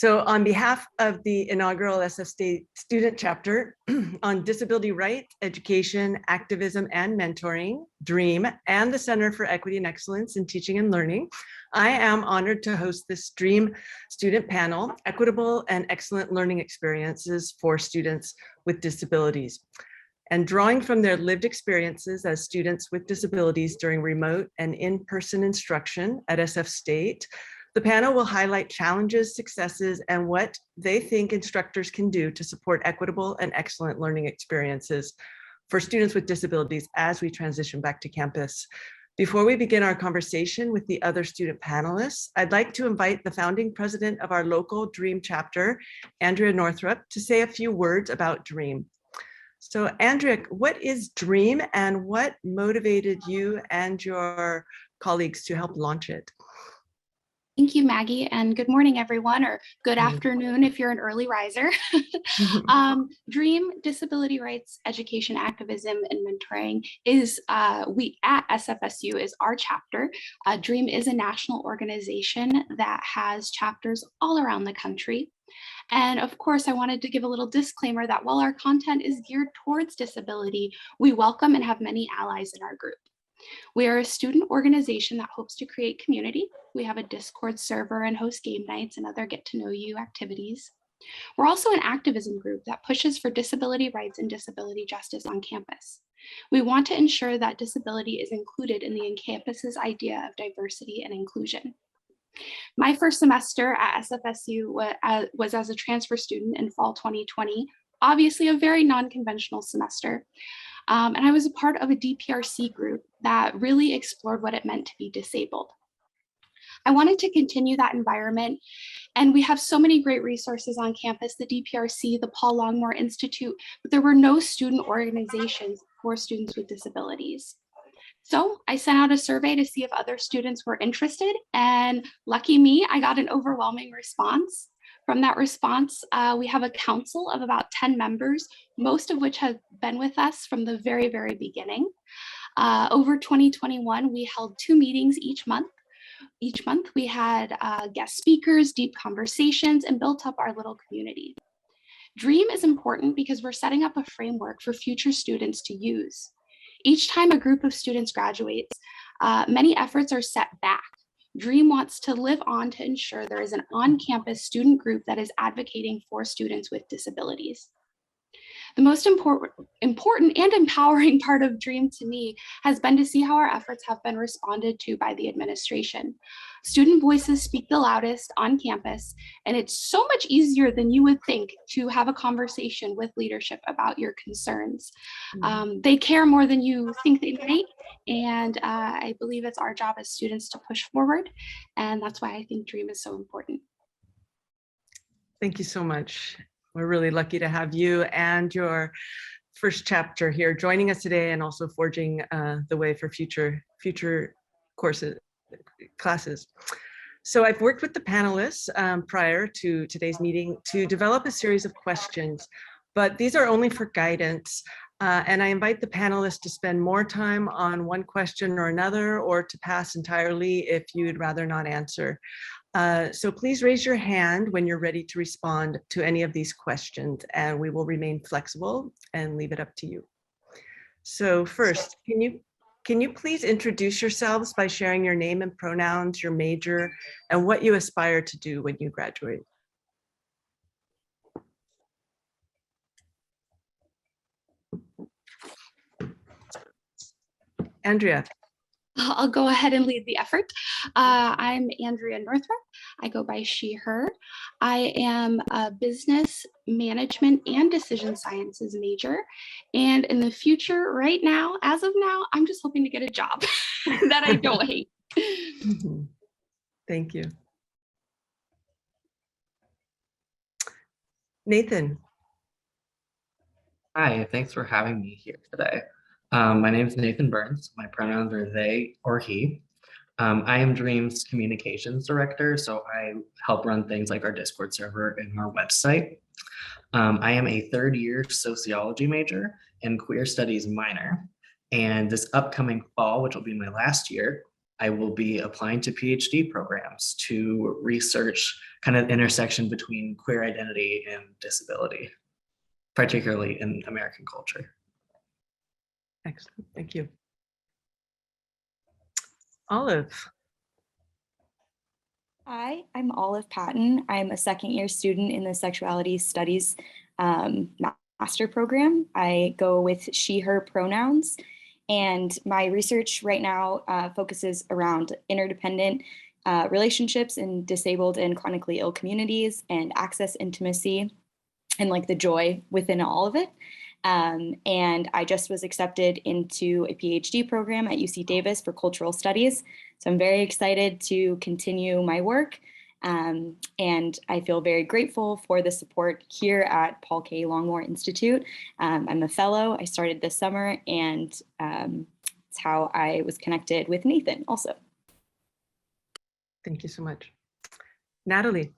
So on behalf of the Inaugural SF State Student Chapter on Disability Rights, Education, Activism and Mentoring, DREAM, and the Center for Equity and Excellence in Teaching and Learning, I am honored to host this DREAM student panel, Equitable and Excellent Learning Experiences for Students with Disabilities. And drawing from their lived experiences as students with disabilities during remote and in-person instruction at SF State, the panel will highlight challenges, successes, and what they think instructors can do to support equitable and excellent learning experiences for students with disabilities as we transition back to campus. Before we begin our conversation with the other student panelists, I'd like to invite the founding president of our local DREAM chapter, Andrea Northrup, to say a few words about DREAM. So Andrea, what is DREAM and what motivated you and your colleagues to help launch it? Thank you, Maggie, and good morning, everyone, or good afternoon if you're an early riser. DREAM, Disability Rights, Education, Activism, and Mentoring is, we at SFSU is our chapter. DREAM is a national organization that has chapters all around the country. And of course, I wanted to give a little disclaimer that while our content is geared towards disability, we welcome and have many allies in our group. We are a student organization that hopes to create community. We have a Discord server and host game nights and other get to know you activities. We're also an activism group that pushes for disability rights and disability justice on campus. We want to ensure that disability is included in the campus's idea of diversity and inclusion. My first semester at SFSU was as a transfer student in fall 2020, obviously a very non-conventional semester. And I was a part of a DPRC group that really explored what it meant to be disabled. I wanted to continue that environment, and we have so many great resources on campus, the DPRC, the Paul Longmore Institute, but there were no student organizations for students with disabilities. So I sent out a survey to see if other students were interested, and lucky me, I got an overwhelming response. From that response, we have a council of about 10 members, most of which have been with us from the very, very beginning. Over 2021, we held 2 meetings each month. Each month, we had guest speakers, deep conversations, and built up our little community. DREAM is important because we're setting up a framework for future students to use. Each time a group of students graduates, many efforts are set back. DREAM wants to live on to ensure there is an on-campus student group that is advocating for students with disabilities. The most important and empowering part of DREAM to me has been to see how our efforts have been responded to by the administration. Student voices speak the loudest on campus, and it's so much easier than you would think to have a conversation with leadership about your concerns. They care more than you think they might, and I believe it's our job as students to push forward, and that's why I think DREAM is so important. Thank you so much. We're really lucky to have you and your first chapter here joining us today, and also forging the way for future classes. So I've worked with the panelists prior to today's meeting to develop a series of questions, but these are only for guidance. And I invite the panelists to spend more time on one question or another, or to pass entirely if you'd rather not answer. So please raise your hand when you're ready to respond to any of these questions, and we will remain flexible and leave it up to you. So first, can you please introduce yourselves by sharing your name and pronouns, your major, and what you aspire to do when you graduate? Andrea. I'll go ahead and lead the effort. I'm Andrea Northrup. I go by she, her. I am a business management and decision sciences major. And in the future, right now, as of now, I'm just hoping to get a job that I don't hate. Thank you. Nathan. Hi, thanks for having me here today. My name is Nathan Burns. My pronouns are they or he. I am DREAM's communications director, so I help run things like our Discord server and our website. I am a third-year sociology major and queer studies minor. And this upcoming fall, which will be my last year, I will be applying to PhD programs to research kind of the intersection between queer identity and disability, particularly in American culture. Excellent, thank you. Olive. Hi, I'm Olive Patton. I'm a second-year student in the Sexuality Studies master program. I go with she, her pronouns, and my research right now focuses around interdependent relationships in disabled and chronically ill communities and access intimacy and like the joy within all of it. And I just was accepted into a PhD program at UC Davis for cultural studies. So I'm very excited to continue my work. And I feel very grateful for the support here at Paul K. Longmore Institute. I'm a fellow. I started this summer, and it's how I was connected with Nathan also. Thank you so much. Natalie.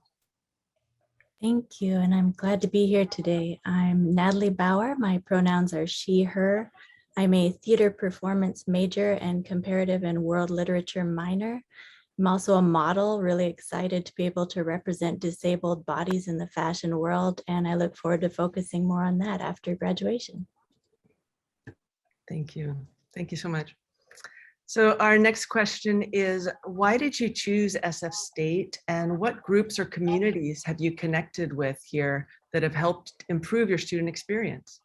Thank you, and I'm glad to be here today. I'm Natalie Bauer. My pronouns are she, her. I'm a theater performance major and comparative and world literature minor. I'm also a model, really excited to be able to represent disabled bodies in the fashion world, and I look forward to focusing more on that after graduation. Thank you. Thank you so much. So our next question is, why did you choose SF State, and what groups or communities have you connected with here that have helped improve your student experience?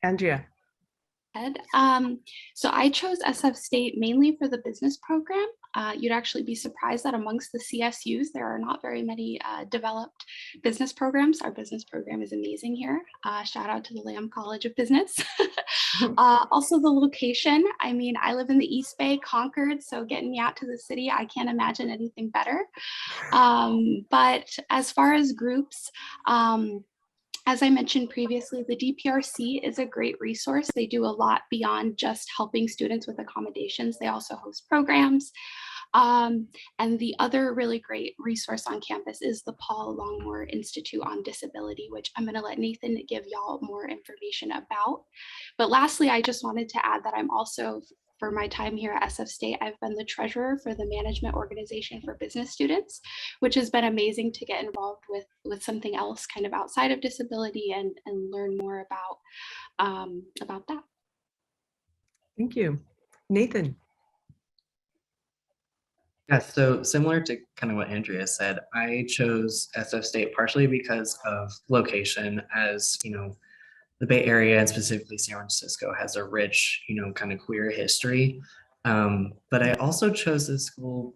Andrea. Ed. So I chose SF State mainly for the business program. You'd actually be surprised that amongst the CSUs, there are not very many developed business programs. Our business program is amazing here. Shout out to the Lamb College of Business. Also the location. I mean, I live in the East Bay, Concord, so getting me out to the city, I can't imagine anything better. But as far as groups, as I mentioned previously, the DPRC is a great resource. They do a lot beyond just helping students with accommodations. They also host programs. And the other really great resource on campus is the Paul Longmore Institute on Disability, which I'm going to let Nathan give y'all more information about. But lastly, I just wanted to add that I'm also, for my time here at SF State, I've been the treasurer for the Management Organization for Business Students, which has been amazing to get involved with something else kind of outside of disability and learn more about that. Thank you. Nathan. Yeah, so similar to kind of what Andrea said, I chose SF State partially because of location, as you know, the Bay Area and specifically San Francisco has a rich, kind of queer history. But I also chose this school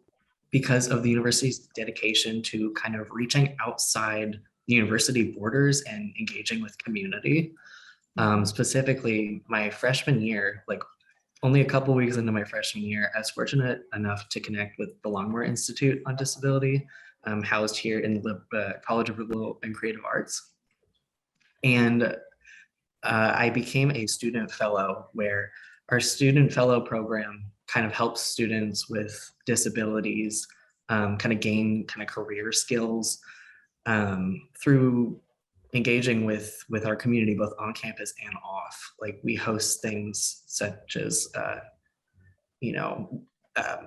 because of the university's dedication to kind of reaching outside the university borders and engaging with community. Specifically, my freshman year, like only a couple weeks into my freshman year, I was fortunate enough to connect with the Longmore Institute on Disability, housed here in the College of Liberal and Creative Arts. And I became a student fellow, where our student fellow program kind of helps students with disabilities kind of gain kind of career skills through engaging with our community, both on campus and off. Like we host things such as,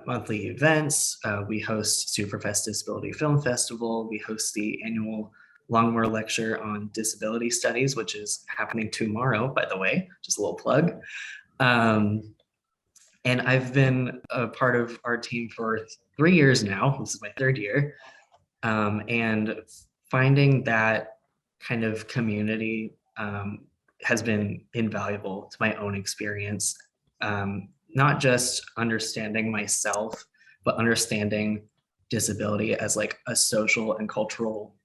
monthly events. We host Superfest Disability Film Festival. We host the annual Longmore Lecture on Disability Studies, which is happening tomorrow, by the way, just a little plug. And I've been a part of our team for 3 years now. This is my 3rd year. And finding that kind of community has been invaluable to my own experience. Not just understanding myself, but understanding disability as like a social and cultural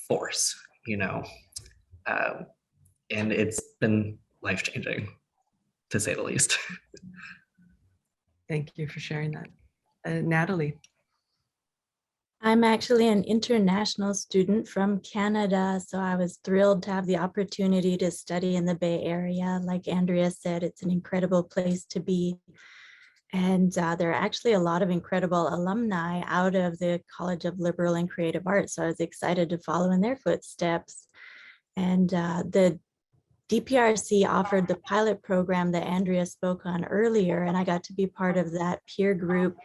force, and it's been life-changing, to say the least. Thank you for sharing that. Natalie. I'm actually an international student from Canada, so I was thrilled to have the opportunity to study in the Bay Area. Like Andrea said, it's an incredible place to be. And there are actually a lot of incredible alumni out of the College of Liberal and Creative Arts. So I was excited to follow in their footsteps. And the DPRC offered the pilot program that Andrea spoke on earlier, and I got to be part of that peer group.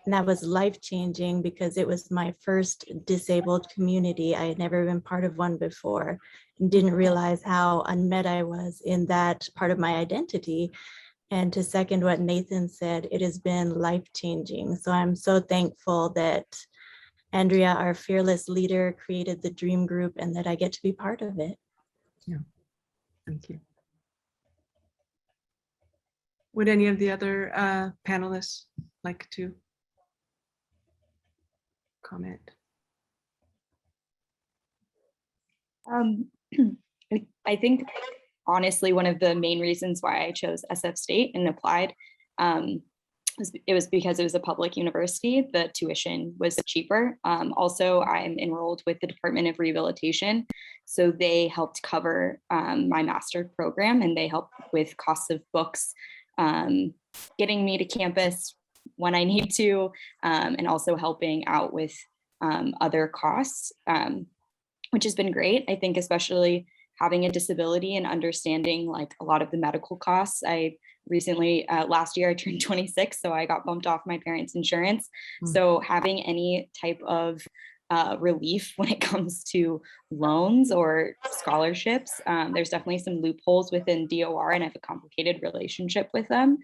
And that was life-changing because it was my first disabled community. I had never been part of one before and didn't realize how unmet I was in that part of my identity. And to second what Nathan said, it has been life-changing. So I'm so thankful that Andrea, our fearless leader, created the Dream Group and that I get to be part of it. Yeah, thank you. Would any of the other panelists like to comment? I think honestly, one of the main reasons why I chose SF State and applied, was because it was a public university. The tuition was cheaper. Also, I'm enrolled with the Department of Rehabilitation. So they helped cover my master's program, and they helped with costs of books, getting me to campus when I need to, and also helping out with other costs, which has been great. I think especially having a disability and understanding like a lot of the medical costs. I recently, last year I turned 26, so I got bumped off my parents' insurance. So having any type of relief when it comes to loans or scholarships, there's definitely some loopholes within DOR, and I have a complicated relationship with them.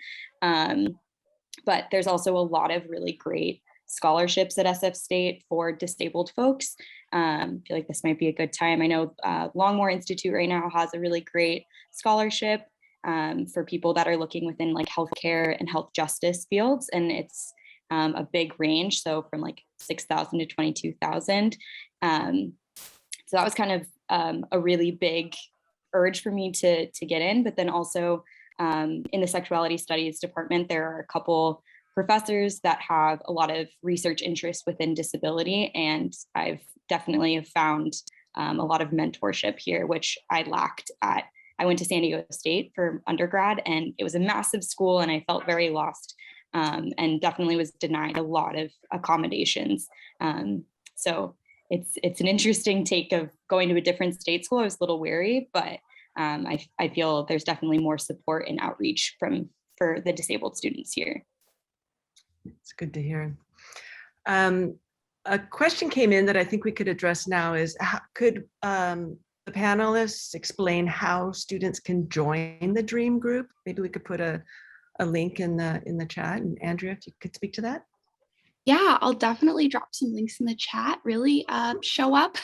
But there's also a lot of really great scholarships at SF State for disabled folks. I feel like this might be a good time. I know Longmore Institute right now has a really great scholarship for people that are looking within like healthcare and health justice fields. And it's a big range. So from like 6,000 to 22,000. So that was kind of a really big urge for me to get in. But then also in the sexuality studies department, there are a couple professors that have a lot of research interest within disability. And I've definitely found a lot of mentorship here, which I lacked I went to San Diego State for undergrad, and it was a massive school, and I felt very lost, and definitely was denied a lot of accommodations. So it's an interesting take of going to a different state school. I was a little wary, but I feel there's definitely more support and outreach for the disabled students here. It's good to hear. A question came in that I think we could address now is, could the panelists explain how students can join the Dream Group? Maybe we could put a link in the chat. And Andrea, if you could speak to that. Yeah, I'll definitely drop some links in the chat. Really show up,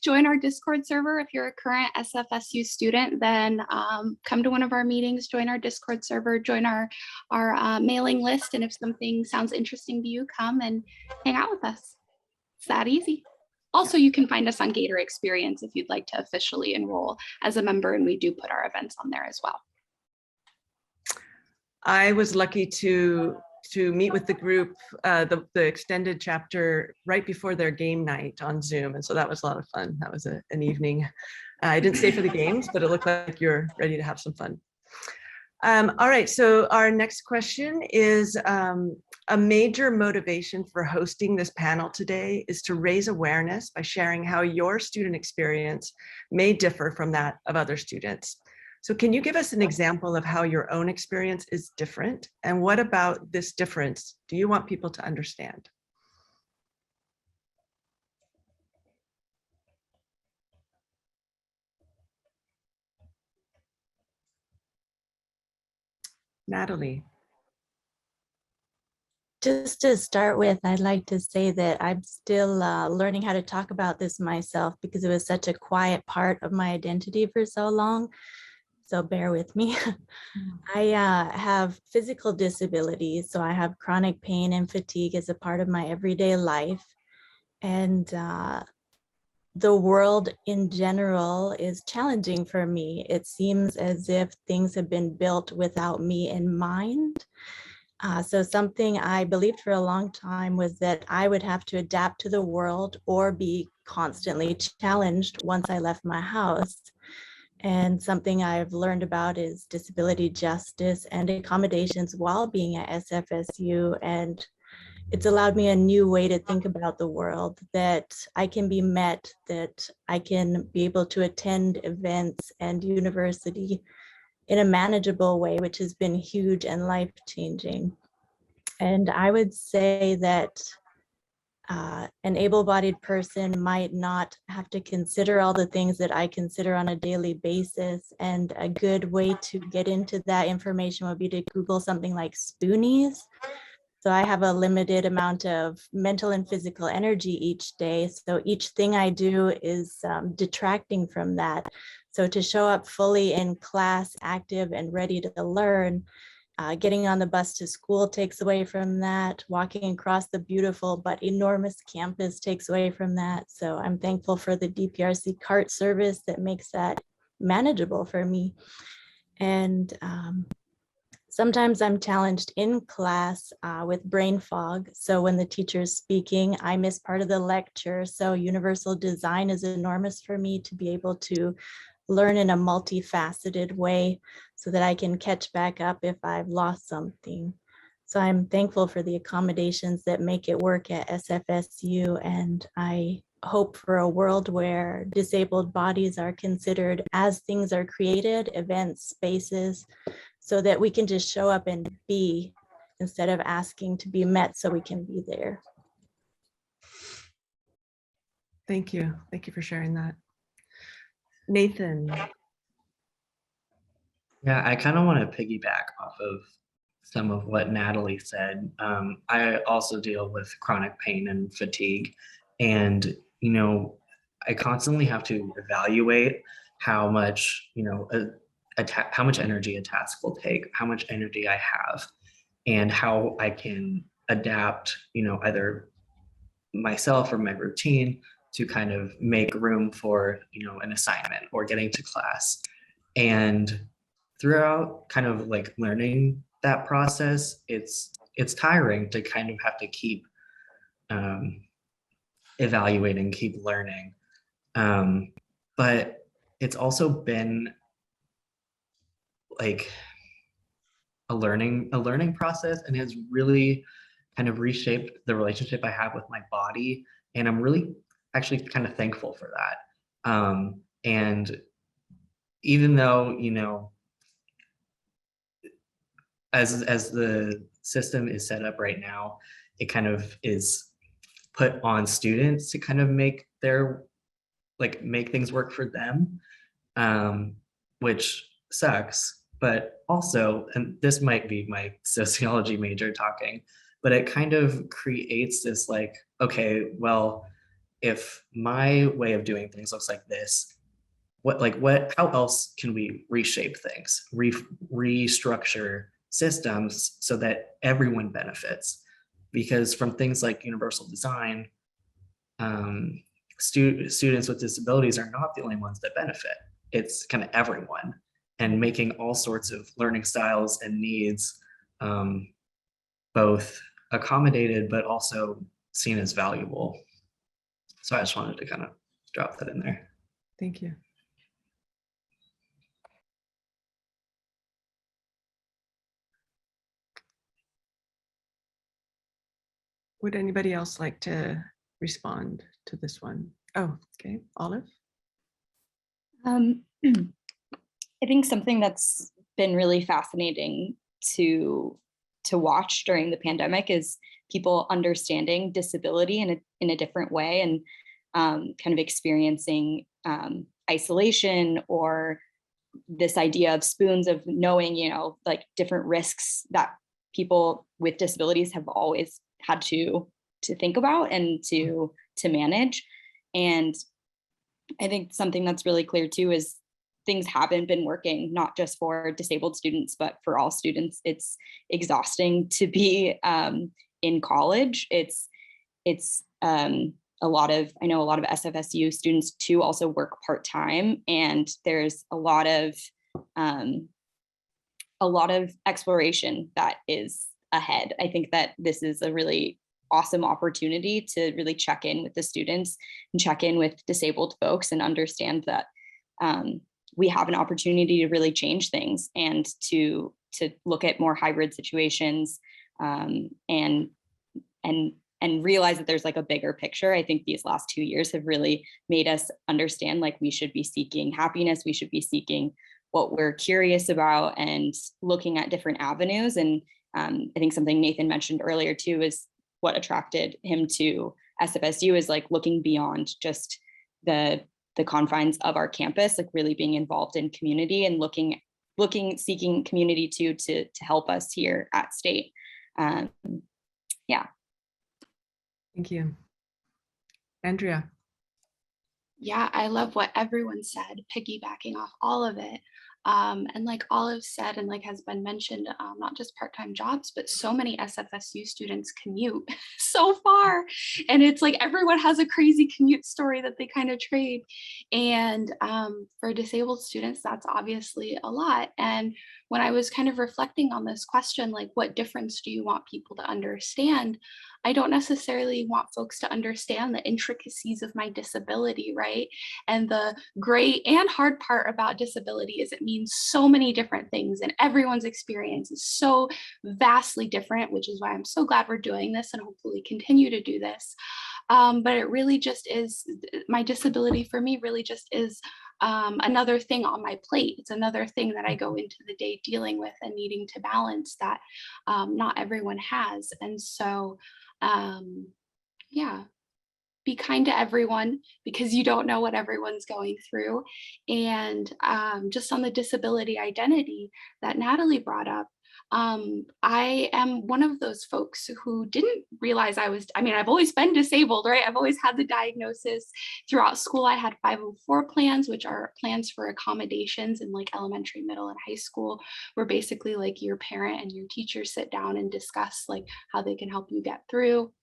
join our Discord server. If you're a current SFSU student, then come to one of our meetings, join our Discord server, join our mailing list. And if something sounds interesting to you, come and hang out with us. It's that easy. Also, you can find us on Gator Experience if you'd like to officially enroll as a member, and we do put our events on there as well. I was lucky to meet with the group, the extended chapter, right before their game night on Zoom. And so that was a lot of fun. That was an evening. I didn't stay for the games, but it looked like you're ready to have some fun. All right, so our next question is, a major motivation for hosting this panel today is to raise awareness by sharing how your student experience may differ from that of other students. So can you give us an example of how your own experience is different? And what about this difference do you want people to understand? Natalie. Just to start with, I'd like to say that I'm still learning how to talk about this myself because it was such a quiet part of my identity for so long. So bear with me. I have physical disabilities, so I have chronic pain and fatigue as a part of my everyday life. And the world in general is challenging for me. It seems as if things have been built without me in mind. So something I believed for a long time was that I would have to adapt to the world or be constantly challenged once I left my house. And something I've learned about is disability justice and accommodations while being at SFSU. And it's allowed me a new way to think about the world, that I can be met, that I can be able to attend events and university in a manageable way, which has been huge and life-changing. And I would say that an able-bodied person might not have to consider all the things that I consider on a daily basis. And a good way to get into that information would be to Google something like spoonies. So I have a limited amount of mental and physical energy each day. So each thing I do is detracting from that. So to show up fully in class, active and ready to learn, getting on the bus to school takes away from that. Walking across the beautiful but enormous campus takes away from that. So I'm thankful for the DPRC cart service that makes that manageable for me. And sometimes I'm challenged in class with brain fog. So when the teacher's speaking, I miss part of the lecture. So universal design is enormous for me to be able to learn in a multifaceted way so that I can catch back up if I've lost something. So I'm thankful for the accommodations that make it work at SFSU. And I hope for a world where disabled bodies are considered as things are created, events, spaces, so that we can just show up and be instead of asking to be met so we can be there. Thank you. Thank you for sharing that. Nathan. Yeah, I kind of want to piggyback off of some of what Natalie said. I also deal with chronic pain and fatigue, and I constantly have to evaluate how much how much energy a task will take, how much energy I have, and how I can adapt, either myself or my routine to kind of make room for, an assignment or getting to class. And throughout kind of like learning that process, it's tiring to kind of have to keep evaluating, keep learning. But it's also been like a learning process, and has really kind of reshaped the relationship I have with my body. And I'm really actually kind of thankful for that. And even though, as the system is set up right now, it kind of is put on students to kind of make things work for them, which sucks. But also, and this might be my sociology major talking, but it kind of creates this like, okay, well, if my way of doing things looks like this, how else can we reshape things, restructure systems so that everyone benefits? Because from things like universal design, students with disabilities are not the only ones that benefit. It's kind of everyone, and making all sorts of learning styles and needs both accommodated but also seen as valuable. So I just wanted to kind of drop that in there. Thank you. Would anybody else like to respond to this one? Oh, okay. Olive? I think something that's been really fascinating to watch during the pandemic is people understanding disability in a different way, and kind of experiencing isolation, or this idea of spoons, of knowing, like different risks that people with disabilities have always had to think about and to manage. And I think something that's really clear too is things haven't been working, not just for disabled students, but for all students. It's exhausting to be in college. It's I know a lot of SFSU students too also work part-time, and there's a lot of exploration that is ahead. I think that this is a really awesome opportunity to really check in with the students and check in with disabled folks and understand that we have an opportunity to really change things and to look at more hybrid situations, and realize that there's like a bigger picture. I think these last 2 years have really made us understand like we should be seeking happiness, we should be seeking what we're curious about and looking at different avenues. And I think something Nathan mentioned earlier too is what attracted him to SFSU is like looking beyond just the confines of our campus, like really being involved in community and seeking community too to help us here at State. Yeah. Thank you. Andrea. Yeah, I love what everyone said, piggybacking off all of it. And like Olive said, and like has been mentioned, not just part-time jobs, but so many SFSU students commute so far. And it's like everyone has a crazy commute story that they kind of trade. And for disabled students, that's obviously a lot. And when I was kind of reflecting on this question, like what difference do you want people to understand? I don't necessarily want folks to understand the intricacies of my disability, right? And the great and hard part about disability is it means so many different things and everyone's experience is so vastly different, which is why I'm so glad we're doing this and hopefully continue to do this. But it really just is, my disability for me really just is another thing on my plate. It's another thing that I go into the day dealing with and needing to balance that not everyone has. And so, yeah, be kind to everyone because you don't know what everyone's going through. And just on the disability identity that Natalie brought up, I am one of those folks who didn't realize I've always been disabled, right? I've always had the diagnosis. Throughout school, I had 504 plans, which are plans for accommodations in like elementary, middle, and high school, where basically like your parent and your teacher sit down and discuss like how they can help you get through.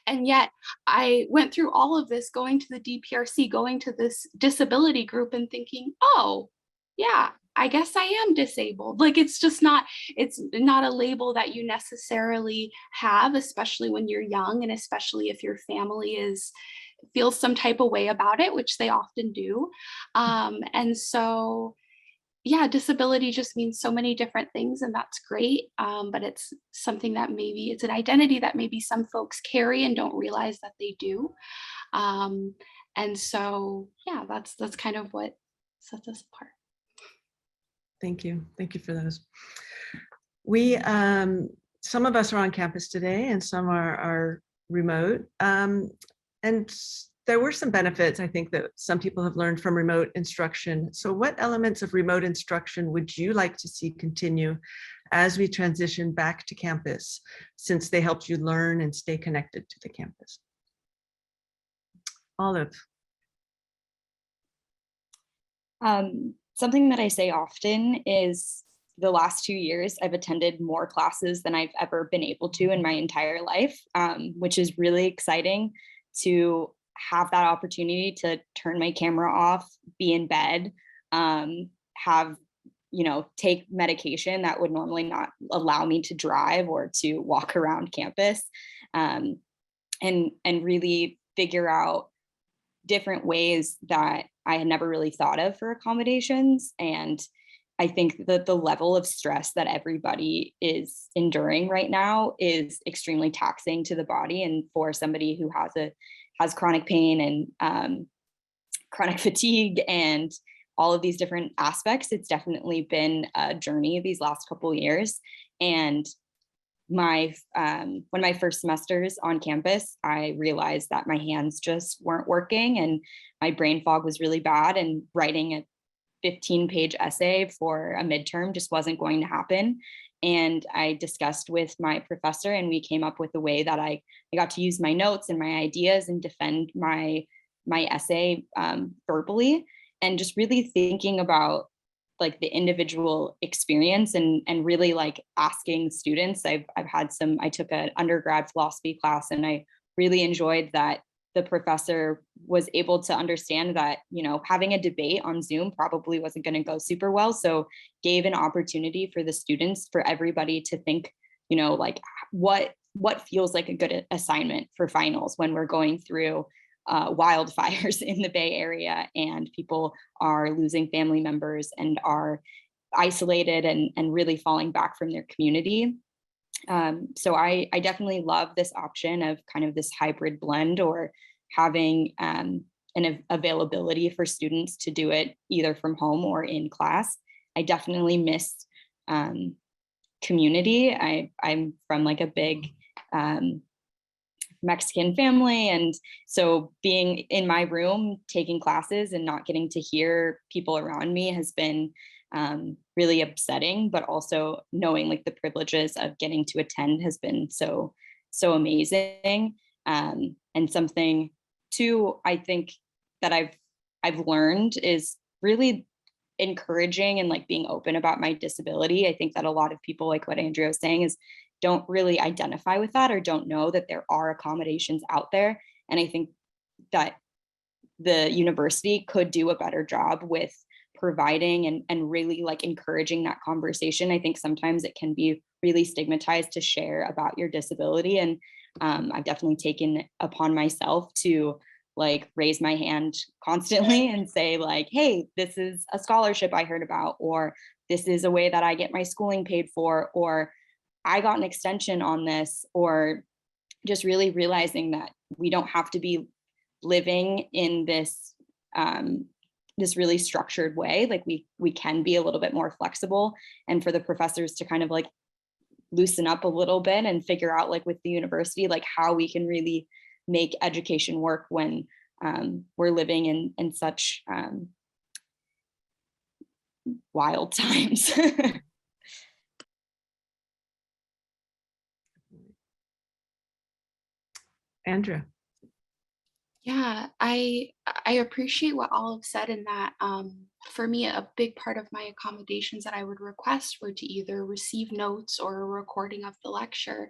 And yet I went through all of this, going to the DPRC, going to this disability group and thinking, oh, yeah, I guess I am disabled. Like, it's not a label that you necessarily have, especially when you're young, and especially if your family feels some type of way about it, which they often do. And so, yeah, disability just means so many different things, and that's great. But it's something that it's an identity that maybe some folks carry and don't realize that they do. And so, yeah, that's kind of what sets us apart. Thank you. Thank you for those. We, some of us are on campus today and some are remote. And there were some benefits, I think, that some people have learned from remote instruction. So what elements of remote instruction would you like to see continue as we transition back to campus, since they helped you learn and stay connected to the campus? Olive. Something that I say often is the last 2 years, I've attended more classes than I've ever been able to in my entire life, which is really exciting to have that opportunity to turn my camera off, be in bed, take medication that would normally not allow me to drive or to walk around campus, and really figure out different ways that I had never really thought of for accommodations. And I think that the level of stress that everybody is enduring right now is extremely taxing to the body. And for somebody who has chronic pain and chronic fatigue and all of these different aspects, it's definitely been a journey these last couple of years. And one of my first semesters on campus, I realized that my hands just weren't working and my brain fog was really bad, and writing a 15-page essay for a midterm just wasn't going to happen. And I discussed with my professor, and we came up with a way that I got to use my notes and my ideas and defend my essay verbally, and just really thinking about like the individual experience and really like asking students. I took an undergrad philosophy class, and I really enjoyed that the professor was able to understand that, having a debate on Zoom probably wasn't going to go super well. So gave an opportunity for the students, for everybody to think, like what feels like a good assignment for finals when we're going through wildfires in the Bay Area, and people are losing family members and are isolated and really falling back from their community. So I definitely love this option of kind of this hybrid blend, or having an availability for students to do it either from home or in class. I definitely miss community. I'm from like a big Mexican family, and so being in my room taking classes and not getting to hear people around me has been really upsetting, but also knowing like the privileges of getting to attend has been so amazing. And something too, I think that I've learned is really encouraging and like being open about my disability. I think that a lot of people, like what Andrea was saying, is don't really identify with that or don't know that there are accommodations out there. And I think that the university could do a better job with providing and really like encouraging that conversation. I think sometimes it can be really stigmatized to share about your disability. And I've definitely taken it upon myself to like raise my hand constantly and say like, hey, this is a scholarship I heard about, or this is a way that I get my schooling paid for, or I got an extension on this, or just really realizing that we don't have to be living in this this really structured way. Like we can be a little bit more flexible, and for the professors to kind of like loosen up a little bit and figure out like with the university, like how we can really make education work when we're living in such wild times. Andrea. Yeah, I appreciate what all have said in that. For me, a big part of my accommodations that I would request were to either receive notes or a recording of the lecture.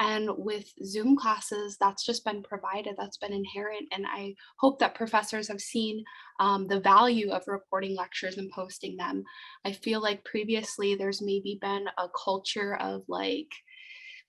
And with Zoom classes, that's just been provided, that's been inherent. And I hope that professors have seen the value of recording lectures and posting them. I feel like previously there's maybe been a culture of like,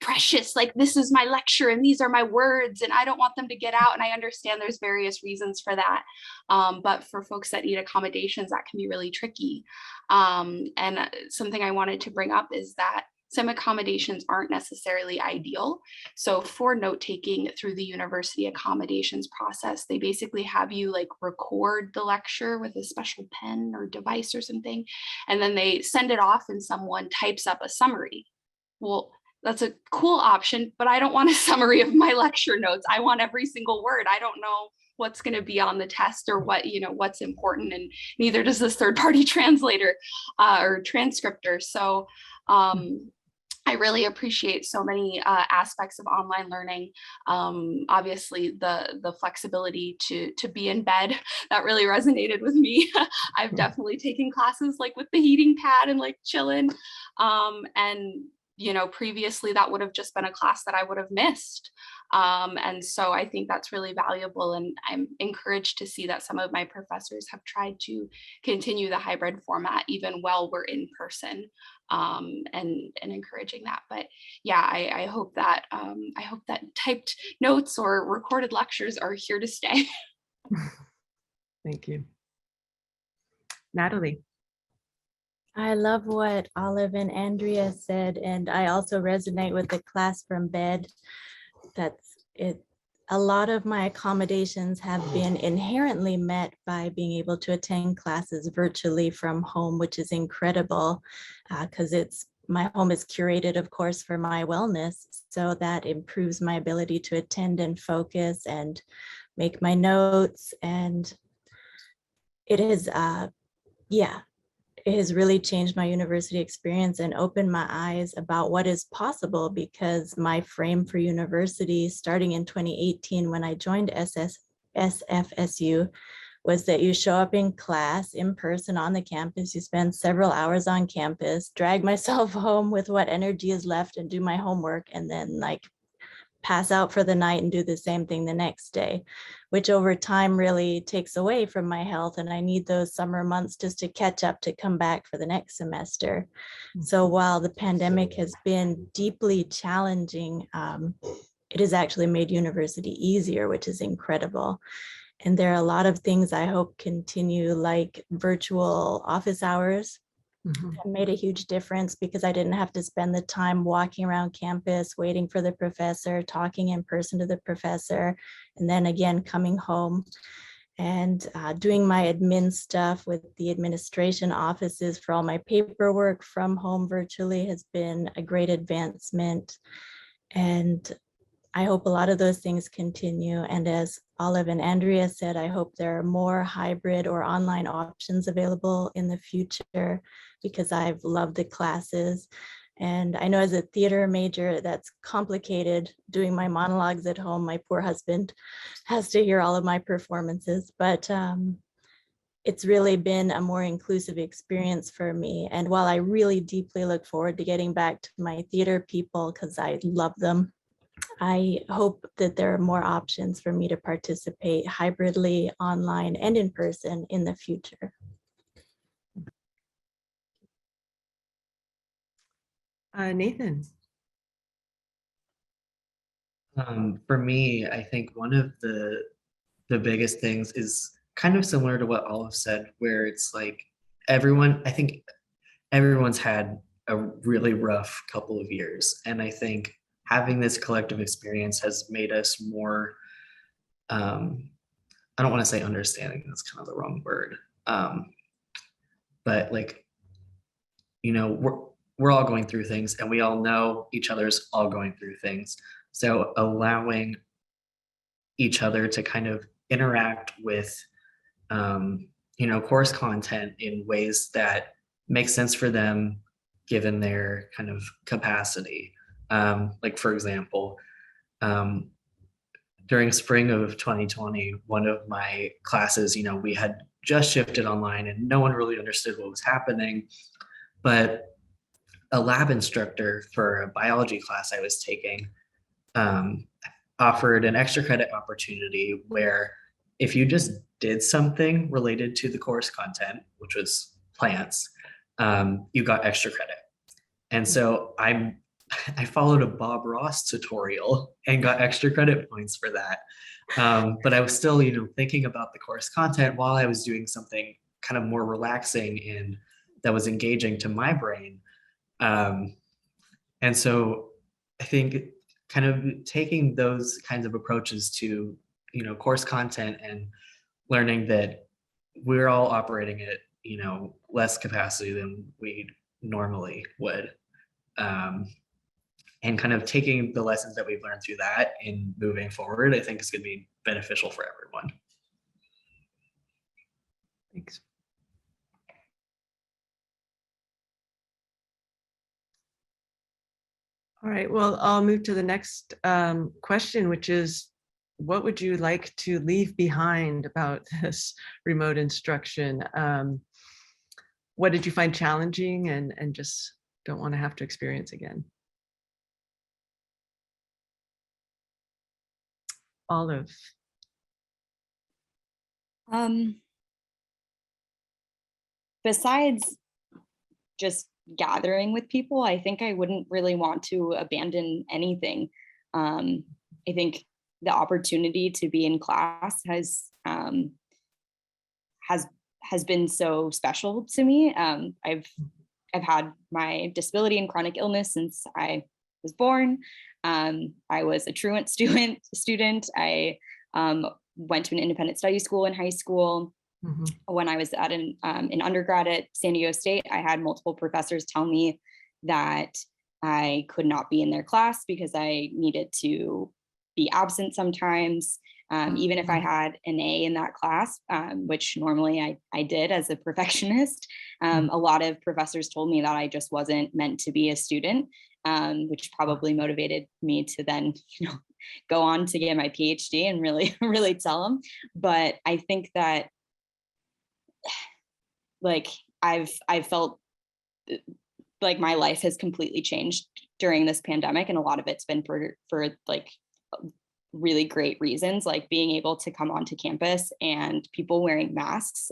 precious, like this is my lecture and these are my words and I don't want them to get out. And I understand there's various reasons for that. But for folks that need accommodations, that can be really tricky. And something I wanted to bring up is that some accommodations aren't necessarily ideal. So for note taking through the university accommodations process, they basically have you like record the lecture with a special pen or device or something, and then they send it off and someone types up a summary. Well, that's a cool option, but I don't want a summary of my lecture notes. I want every single word. I don't know what's going to be on the test or what, what's important, and neither does this third-party translator or transcriptor. So I really appreciate so many aspects of online learning. Obviously, the flexibility to be in bed, that really resonated with me. I've definitely taken classes like with the heating pad and like chilling. And previously that would have just been a class that I would have missed. And so I think that's really valuable. And I'm encouraged to see that some of my professors have tried to continue the hybrid format even while we're in person, and encouraging that. But yeah, I hope that typed notes or recorded lectures are here to stay. Thank you. Natalie. I love what Olive and Andrea said, and I also resonate with the class from bed. That's it. A lot of my accommodations have been inherently met by being able to attend classes virtually from home, which is incredible because my home is curated, of course, for my wellness. So that improves my ability to attend and focus and make my notes. And it is, it has really changed my university experience and opened my eyes about what is possible, because my frame for university starting in 2018 when I joined SFSU was that you show up in class in person on the campus, you spend several hours on campus, drag myself home with what energy is left and do my homework, and then like pass out for the night and do the same thing the next day, which over time really takes away from my health. And I need those summer months just to catch up to come back for the next semester. So while the pandemic has been deeply challenging, it has actually made university easier, which is incredible. And there are a lot of things I hope continue, like virtual office hours. That made a huge difference because I didn't have to spend the time walking around campus, waiting for the professor, talking in person to the professor, and then again coming home and doing my admin stuff with the administration offices for all my paperwork from home virtually has been a great advancement. And I hope a lot of those things continue. And as Olive and Andrea said, I hope there are more hybrid or online options available in the future, because I've loved the classes. And I know as a theater major, that's complicated doing my monologues at home. My poor husband has to hear all of my performances, but it's really been a more inclusive experience for me. And while I really deeply look forward to getting back to my theater people, because I love them, I hope that there are more options for me to participate hybridly, online, and in person in the future. Nathan. For me, I think one of the biggest things is kind of similar to what Olive said, where it's like I think everyone's had a really rough couple of years. And I think having this collective experience has made us more, I don't want to say understanding, that's kind of the wrong word. But like, you know, we're all going through things and we all know each other's all going through things. So allowing each other to kind of interact with, you know, course content in ways that make sense for them given their kind of capacity. Like for example, during spring of 2020, one of my classes, you know, we had just shifted online and no one really understood what was happening. But a lab instructor for a biology class I was taking offered an extra credit opportunity where if you just did something related to the course content, which was plants, you got extra credit. And so I followed a Bob Ross tutorial and got extra credit points for that. But I was still, you know, thinking about the course content while I was doing something kind of more relaxing and that was engaging to my brain. And so I think kind of taking those kinds of approaches to, you know, course content and learning that we're all operating at, you know, less capacity than we normally would. And kind of taking the lessons that we've learned through that and moving forward, I think is going to be beneficial for everyone. Thanks. All right, well, I'll move to the next question, which is, what would you like to leave behind about this remote instruction? What did you find challenging and just don't want to have to experience again? Olive. Besides just gathering with people, I think I wouldn't really want to abandon anything. I think the opportunity to be in class has been so special to me. I've had my disability and chronic illness since I was born. I was a truant student. I went to an independent study school in high school. Mm-hmm. When I was at an undergrad at San Diego State, I had multiple professors tell me that I could not be in their class because I needed to be absent sometimes. Even if I had an A in that class, which normally I did as a perfectionist, a lot of professors told me that I just wasn't meant to be a student, which probably motivated me to then, you know, go on to get my PhD and really tell them. But I think that, like, I've felt like my life has completely changed during this pandemic, and a lot of it's been for like really great reasons, like being able to come onto campus and people wearing masks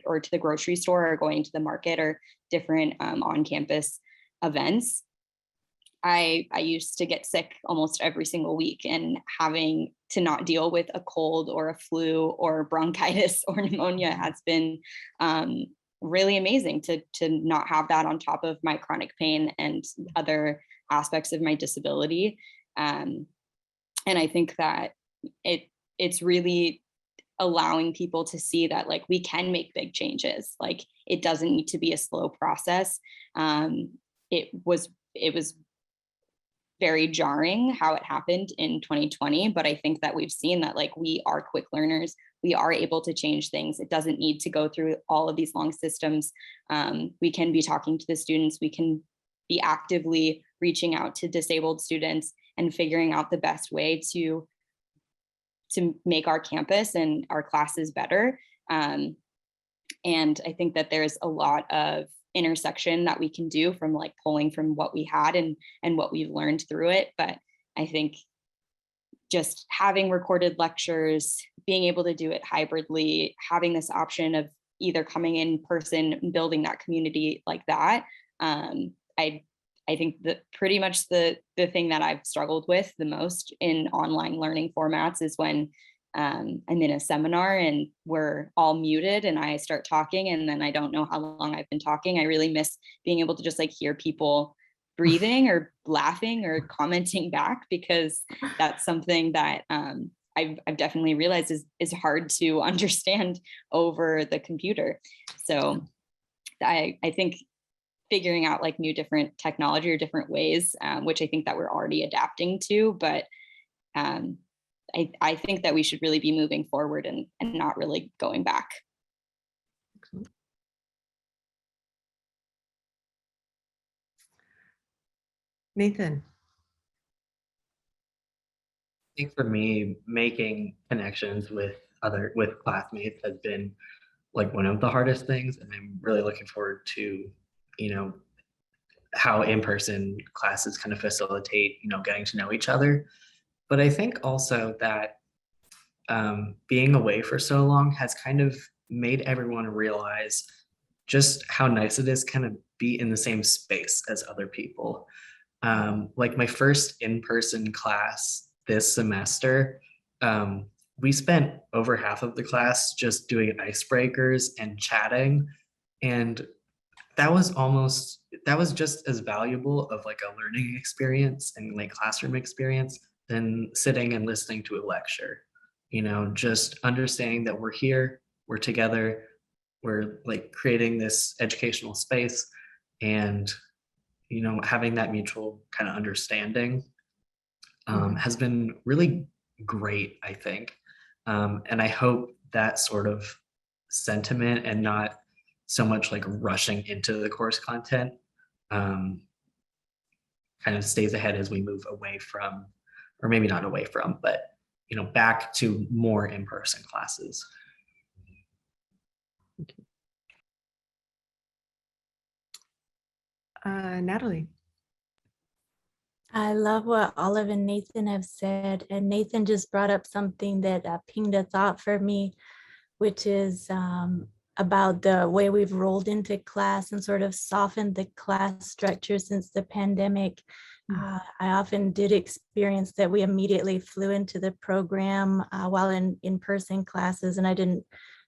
or to the grocery store or going to the market or different on-campus events. I used to get sick almost every single week, and having to not deal with a cold or a flu or bronchitis or pneumonia has been really amazing to not have that on top of my chronic pain and other aspects of my disability. And I think that it's really allowing people to see that like we can make big changes. Like it doesn't need to be a slow process. It was very jarring how it happened in 2020, but I think that we've seen that like we are quick learners. We are able to change things. It doesn't need to go through all of these long systems. We can be talking to the students. We can be actively reaching out to disabled students and figuring out the best way to make our campus and our classes better. And I think that there's a lot of intersection that we can do from like pulling from what we had and what we've learned through it. But I think just having recorded lectures, being able to do it hybridly, having this option of either coming in person and building that community like that, I think that pretty much the thing that I've struggled with the most in online learning formats is when I'm in a seminar and we're all muted and I start talking and then I don't know how long I've been talking. I really miss being able to just like hear people breathing or laughing or commenting back, because that's something that I've definitely realized is hard to understand over the computer. So I think figuring out like new different technology or different ways, which I think that we're already adapting to, but I think that we should really be moving forward and not really going back. Excellent. Nathan. I think for me, making connections with classmates has been like one of the hardest things, and I'm really looking forward to, how in-person classes kind of facilitate, getting to know each other. But I think also that being away for so long has kind of made everyone realize just how nice it is kind of be in the same space as other people. Like my first in-person class this semester, we spent over half of the class just doing icebreakers and chatting. And that was just as valuable of like a learning experience and like classroom experience than sitting and listening to a lecture. Just understanding that we're here, we're together, we're like creating this educational space, and having that mutual kind of understanding has been really great, I think. And I hope that sort of sentiment and not so much like rushing into the course content kind of stays ahead as we move away from, or maybe not away from, but back to more in-person classes. Natalie. I love what Olive and Nathan have said. And Nathan just brought up something that pinged a thought for me, which is about the way we've rolled into class and sort of softened the class structure since the pandemic. I often did experience that we immediately flew into the program while in in-person classes, and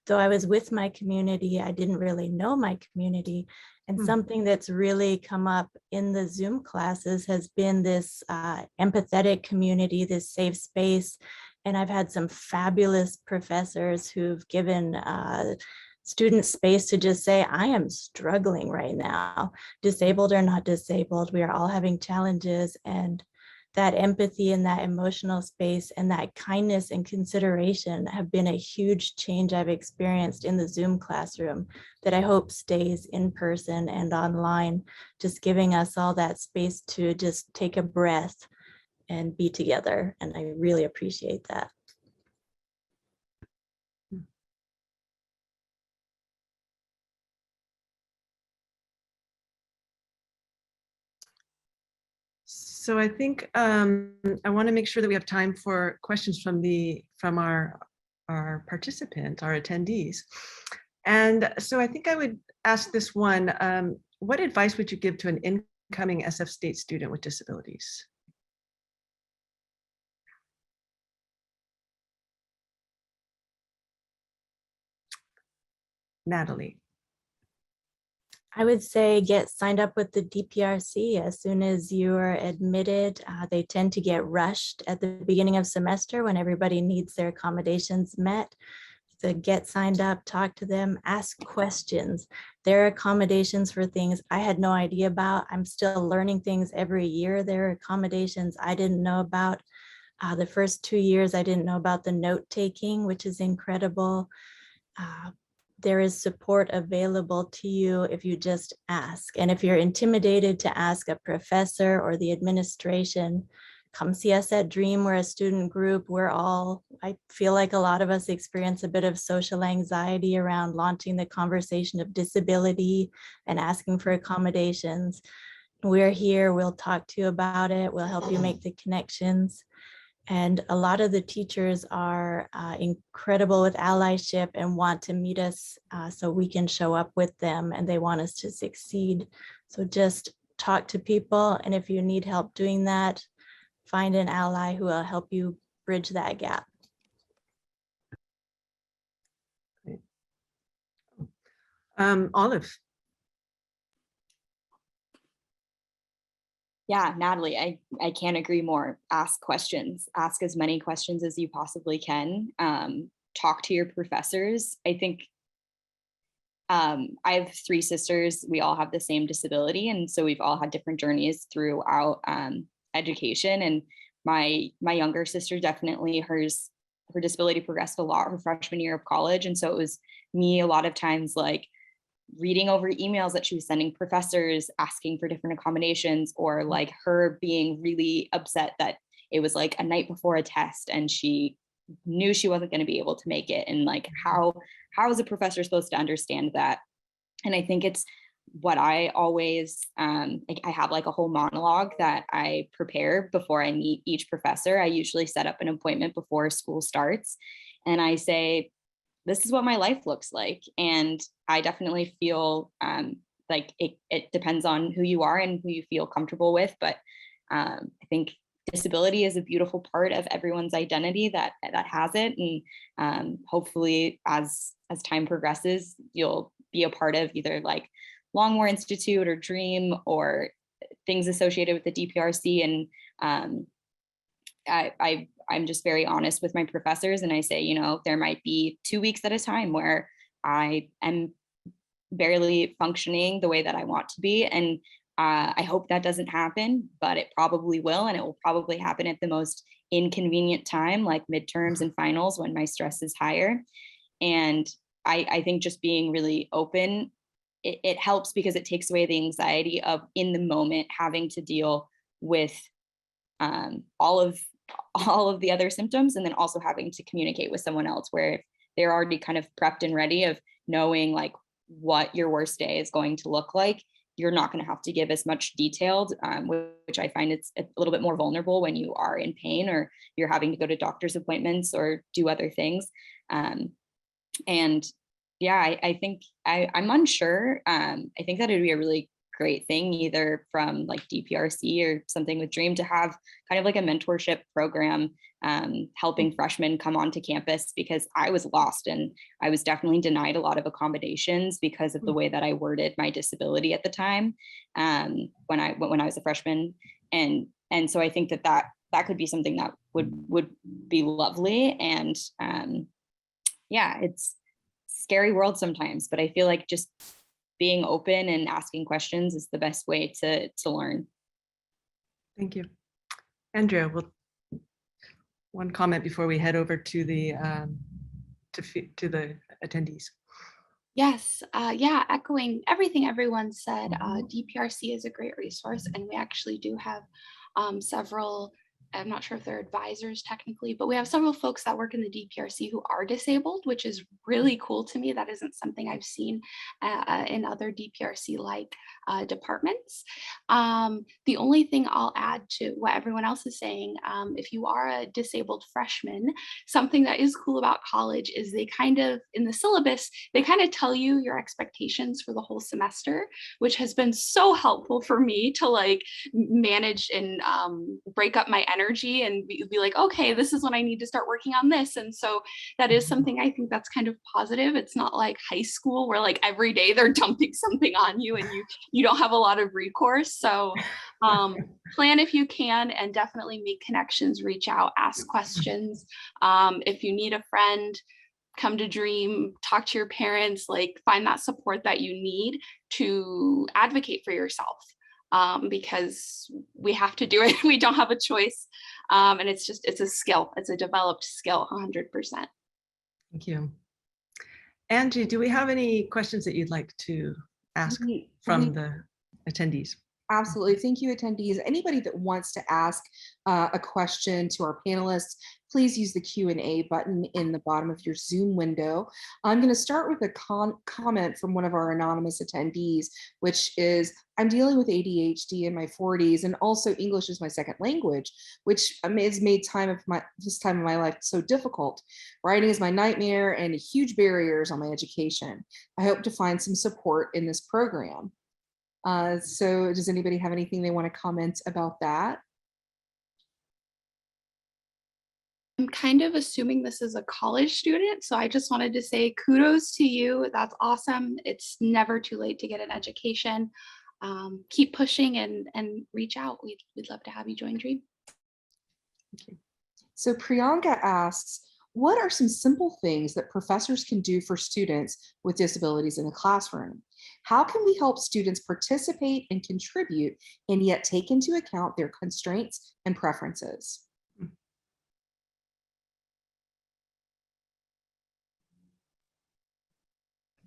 though I was with my community, I didn't really know my community. And something that's really come up in the Zoom classes has been this empathetic community, this safe space. And I've had some fabulous professors who've given students space to just say, I am struggling right now, disabled or not disabled. We are all having challenges, and that empathy and that emotional space and that kindness and consideration have been a huge change I've experienced in the Zoom classroom that I hope stays in person and online, just giving us all that space to just take a breath and be together. And I really appreciate that. So I think I want to make sure that we have time for questions from our participants, our attendees. And so I think I would ask this one, what advice would you give to an incoming SF State student with disabilities? Natalie. I would say get signed up with the DPRC as soon as you are admitted. They tend to get rushed at the beginning of semester when everybody needs their accommodations met. So get signed up, talk to them, ask questions. There are accommodations for things I had no idea about. I'm still learning things every year. There are accommodations I didn't know about. The first 2 years, I didn't know about the note taking, which is incredible. There is support available to you if you just ask. And if you're intimidated to ask a professor or the administration, come see us at DREAM. We're a student group. I feel like a lot of us experience a bit of social anxiety around launching the conversation of disability and asking for accommodations. We're here, we'll talk to you about it. We'll help you make the connections. And a lot of the teachers are incredible with allyship and want to meet us so we can show up with them, and they want us to succeed. So just talk to people. And if you need help doing that, find an ally who will help you bridge that gap. Olive. Yeah, Natalie, I can't agree more. Ask questions. Ask as many questions as you possibly can. Talk to your professors. I think I have 3 sisters. We all have the same disability, and so we've all had different journeys throughout education. And my younger sister, definitely her disability progressed a lot her freshman year of college, and so it was me a lot of times like reading over emails that she was sending professors asking for different accommodations, or like her being really upset that it was like a night before a test and she knew she wasn't going to be able to make it, and like how is a professor supposed to understand that? And I think it's what I always I have like a whole monologue that I prepare before I meet each professor. I usually set up an appointment before school starts, and I say, this is what my life looks like. And I definitely feel like it depends on who you are and who you feel comfortable with. But I think disability is a beautiful part of everyone's identity that has it. And hopefully as time progresses, you'll be a part of either like Longmore Institute or DREAM or things associated with the DPRC. And I'm just very honest with my professors, and I say, you know, there might be 2 weeks at a time where I am barely functioning the way that I want to be. And I hope that doesn't happen, but it probably will. And it will probably happen at the most inconvenient time, like midterms and finals, when my stress is higher. And I think just being really open, it helps, because it takes away the anxiety of in the moment having to deal with all of the other symptoms, and then also having to communicate with someone else where if they're already kind of prepped and ready of knowing like what your worst day is going to look like, you're not going to have to give as much detailed, which I find it's a little bit more vulnerable when you are in pain or you're having to go to doctor's appointments or do other things. And yeah, I think I'm unsure. I think that it'd be a really great thing, either from like DPRC or something with DREAM, to have kind of like a mentorship program helping freshmen come onto campus, because I was lost and I was definitely denied a lot of accommodations because of the way that I worded my disability at the time when I was a freshman. And so I think that could be something that would be lovely. And yeah, it's a scary world sometimes, but I feel like just being open and asking questions is the best way to learn. Thank you. Andrea, one comment before we head over to the to the attendees. Yes, yeah, echoing everything everyone said, DPRC is a great resource, and we actually do have several I'm not sure if they're advisors technically, but we have several folks that work in the DPRC who are disabled, which is really cool to me. That isn't something I've seen in other DPRC-like departments. The only thing I'll add to what everyone else is saying, if you are a disabled freshman, something that is cool about college is they kind of, in the syllabus, they kind of tell you your expectations for the whole semester, which has been so helpful for me to like manage and break up my energy and be like, okay, this is when I need to start working on this. And so that is something I think that's kind of positive. It's not like high school where like every day they're dumping something on you and you don't have a lot of recourse. So plan if you can, and definitely make connections, reach out, ask questions. If you need a friend, come to Dream, talk to your parents, like find that support that you need to advocate for yourself. Because we have to do it. We don't have a choice. And it's a skill. It's a developed skill, 100%. Thank you. Angie, do we have any questions that you'd like to ask from the attendees? Absolutely. Thank you, attendees. Anybody that wants to ask a question to our panelists, please use the Q&A button in the bottom of your Zoom window. I'm going to start with a comment from one of our anonymous attendees, which is, I'm dealing with ADHD in my 40s, and also English is my second language, which has made this time of my life so difficult. Writing is my nightmare and huge barriers on my education. I hope to find some support in this program. So does anybody have anything they want to comment about that? I'm kind of assuming this is a college student, so I just wanted to say kudos to you. That's awesome. It's never too late to get an education. Keep pushing and reach out. We'd love to have you join Dream. Okay. So Priyanka asks, what are some simple things that professors can do for students with disabilities in the classroom? How can we help students participate and contribute and yet take into account their constraints and preferences? I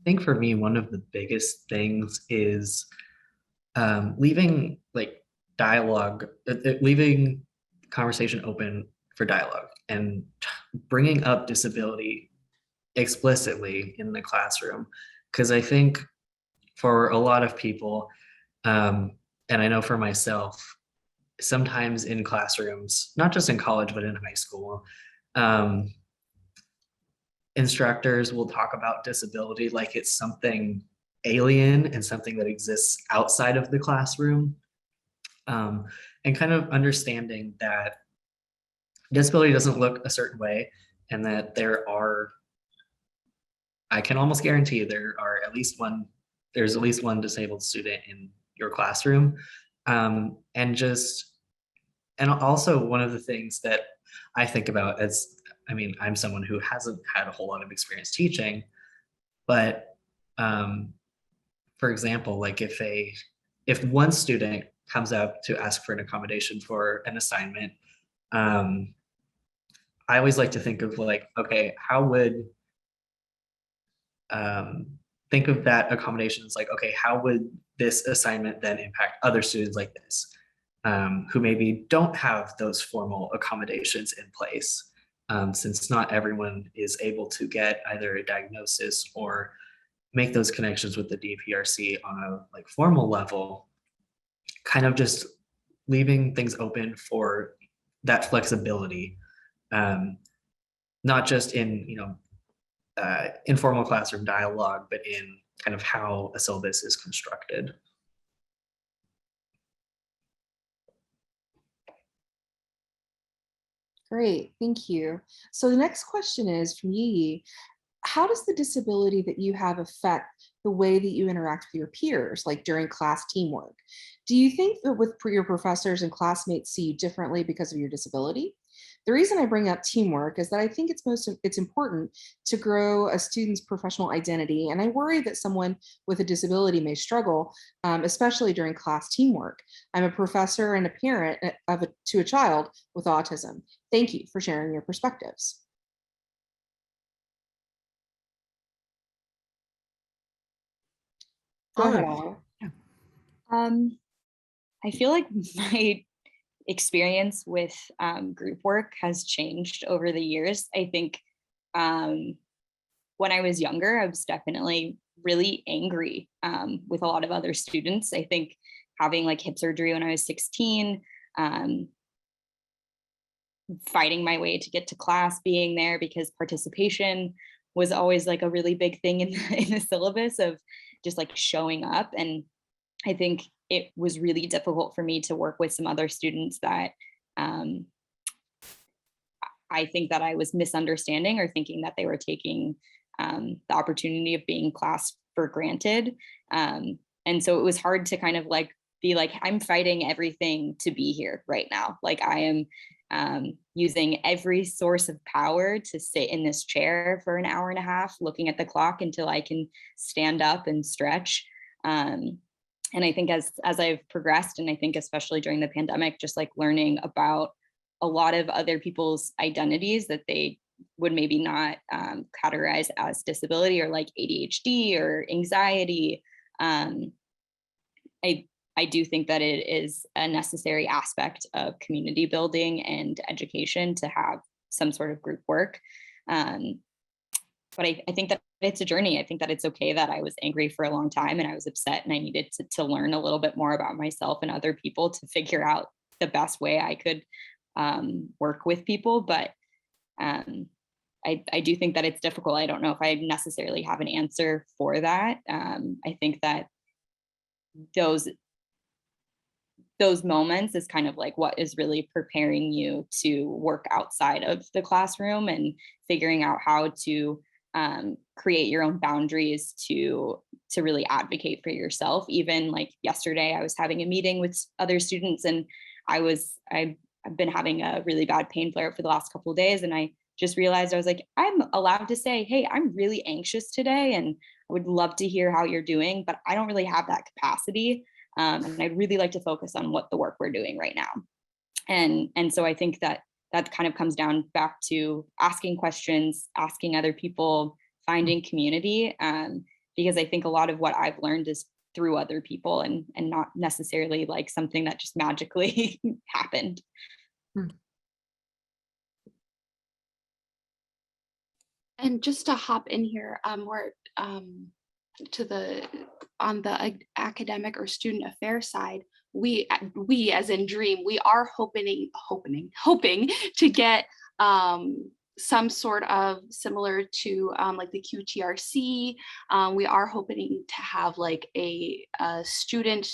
think for me, one of the biggest things is leaving like dialogue, leaving conversation open for dialogue and bringing up disability explicitly in the classroom. Because I think for a lot of people, and I know for myself, sometimes in classrooms, not just in college, but in high school, instructors will talk about disability like it's something alien and something that exists outside of the classroom. And kind of understanding that disability doesn't look a certain way, and that I can almost guarantee you there's at least one disabled student in your classroom. And also one of the things that I think about I'm someone who hasn't had a whole lot of experience teaching, but for example, like if one student comes up to ask for an accommodation for an assignment, I always like to think of like, okay, how would think of that accommodation as like, okay, how would this assignment then impact other students like this, who maybe don't have those formal accommodations in place, since not everyone is able to get either a diagnosis or make those connections with the DPRC on a like formal level, kind of just leaving things open for that flexibility, not just in informal classroom dialogue, but in kind of how a syllabus is constructed. Great, thank you. So the next question is from Yi. How does the disability that you have affect the way that you interact with your peers, like during class teamwork? Do you think that with your professors and classmates see you differently because of your disability? The reason I bring up teamwork is that I think it's important to grow a student's professional identity, and I worry that someone with a disability may struggle, especially during class teamwork. I'm a professor and a parent to a child with autism. Thank you for sharing your perspectives. Go ahead, Olive. I feel like my experience with group work has changed over the years. I think when I was younger, I was definitely really angry with a lot of other students. I think having like hip surgery when I was 16, fighting my way to get to class, being there because participation was always like a really big thing in the syllabus of just like showing up. And I think it was really difficult for me to work with some other students that I think that I was misunderstanding or thinking that they were taking the opportunity of being in class for granted. And so it was hard to kind of like be like, I'm fighting everything to be here right now. Like I am using every source of power to sit in this chair for an hour and a half, looking at the clock until I can stand up and stretch. And I think as I've progressed, and I think especially during the pandemic, just like learning about a lot of other people's identities that they would maybe not categorize as disability, or like ADHD or anxiety. I do think that it is a necessary aspect of community building and education to have some sort of group work. But I think that it's a journey. I think that it's okay that I was angry for a long time and I was upset and I needed to learn a little bit more about myself and other people to figure out the best way I could work with people. But I do think that it's difficult. I don't know if I necessarily have an answer for that. I think that those moments is kind of like what is really preparing you to work outside of the classroom and figuring out how to create your own boundaries to really advocate for yourself. Even like yesterday, I was having a meeting with other students and I've been having a really bad pain flare for the last couple of days. And I just realized I was like, I'm allowed to say, hey, I'm really anxious today and I would love to hear how you're doing, but I don't really have that capacity. And I'd really like to focus on what the work we're doing right now. And so I think that kind of comes down back to asking questions, asking other people, finding community, because I think a lot of what I've learned is through other people and not necessarily like something that just magically happened. And just to hop in here, we're on the academic or student affairs side, we as in Dream, we are hoping to get some sort of similar to like the QTRC. We are hoping to have like a student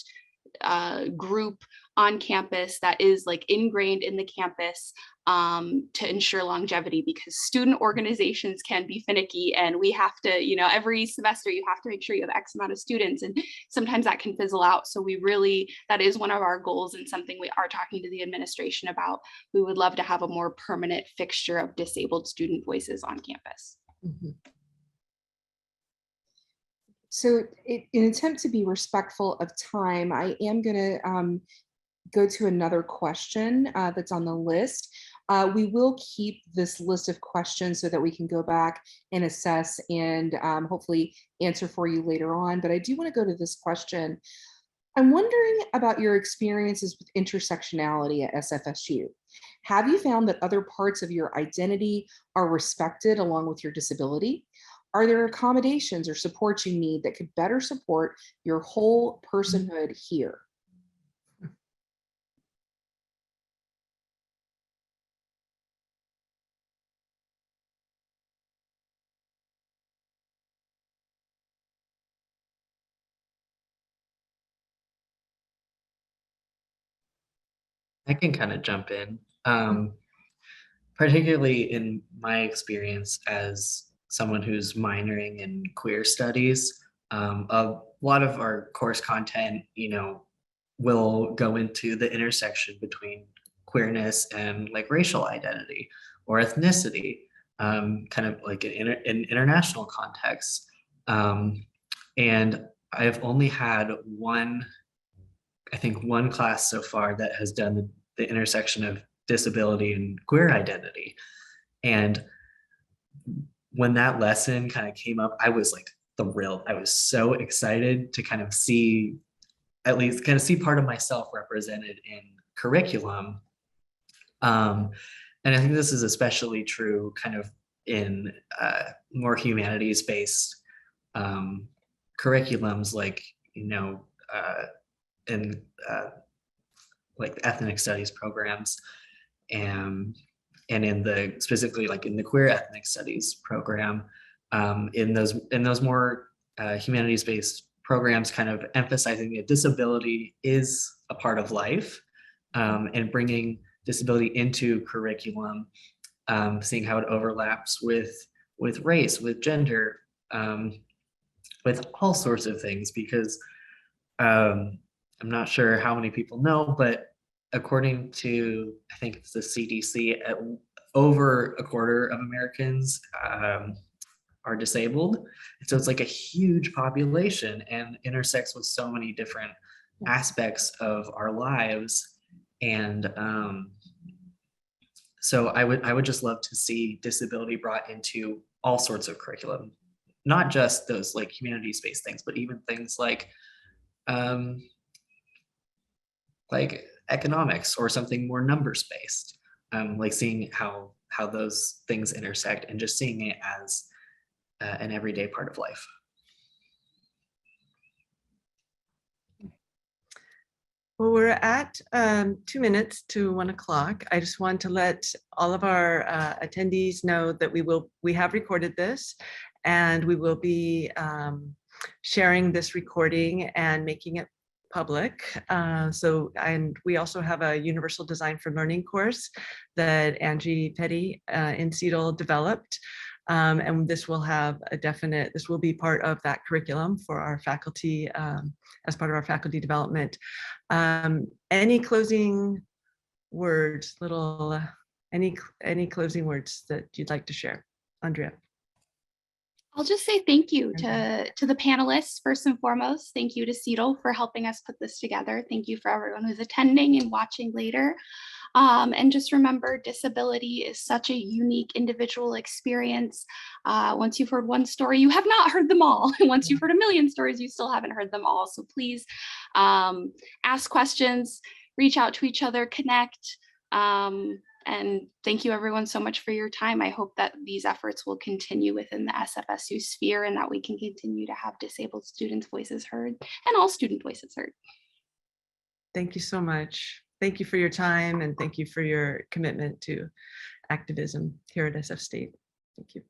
group on campus that is like ingrained in the campus to ensure longevity, because student organizations can be finicky and we have to, every semester you have to make sure you have X amount of students, and sometimes that can fizzle out. So that is one of our goals and something we are talking to the administration about. We would love to have a more permanent fixture of disabled student voices on campus. Mm-hmm. So in an attempt to be respectful of time, I am going to go to another question that's on the list. We will keep this list of questions so that we can go back and assess and hopefully answer for you later on. But I do want to go to this question. I'm wondering about your experiences with intersectionality at SFSU. Have you found that other parts of your identity are respected along with your disability? Are there accommodations or supports you need that could better support your whole personhood here? I can kind of jump in, particularly in my experience as someone who's minoring in queer studies. A lot of our course content, will go into the intersection between queerness and like racial identity or ethnicity, kind of like in international context. And I've only had one class so far that has done the intersection of disability and queer identity. And when that lesson kind of came up, I was like thrilled. I was so excited to kind of see, at least kind of see part of myself represented in curriculum. And I think this is especially true kind of in more humanities-based curriculums, like, you know, in like ethnic studies programs, and in the specifically like in the queer ethnic studies program, in those more humanities-based programs, kind of emphasizing that disability is a part of life, and bringing disability into curriculum, seeing how it overlaps with race, with gender, with all sorts of things, because I'm not sure how many people know, but according to, I think it's the CDC, over a quarter of Americans are disabled. And so it's like a huge population and intersects with so many different aspects of our lives. And so I would just love to see disability brought into all sorts of curriculum, not just those like humanities-based things, but even things like economics or something more numbers-based, like seeing how those things intersect and just seeing it as an everyday part of life. Well, we're at 2 minutes to 1 o'clock. I just want to let all of our attendees know that we have recorded this, and we will be sharing this recording and making it public. And we also have a Universal Design for Learning course that Angie Petty in CEETL developed. And this will be part of that curriculum for our faculty, as part of our faculty development. Any closing words, any closing words that you'd like to share, Andrea? I'll just say thank you to the panelists, first and foremost. Thank you to CEETL for helping us put this together. Thank you for everyone who's attending and watching later. And just remember, disability is such a unique individual experience. Once you've heard one story, you have not heard them all. Once you've heard a million stories, you still haven't heard them all. So please ask questions, reach out to each other, connect. And thank you everyone so much for your time. I hope that these efforts will continue within the SFSU sphere and that we can continue to have disabled students' voices heard and all student voices heard. Thank you so much. Thank you for your time, and thank you for your commitment to activism here at SF State. Thank you.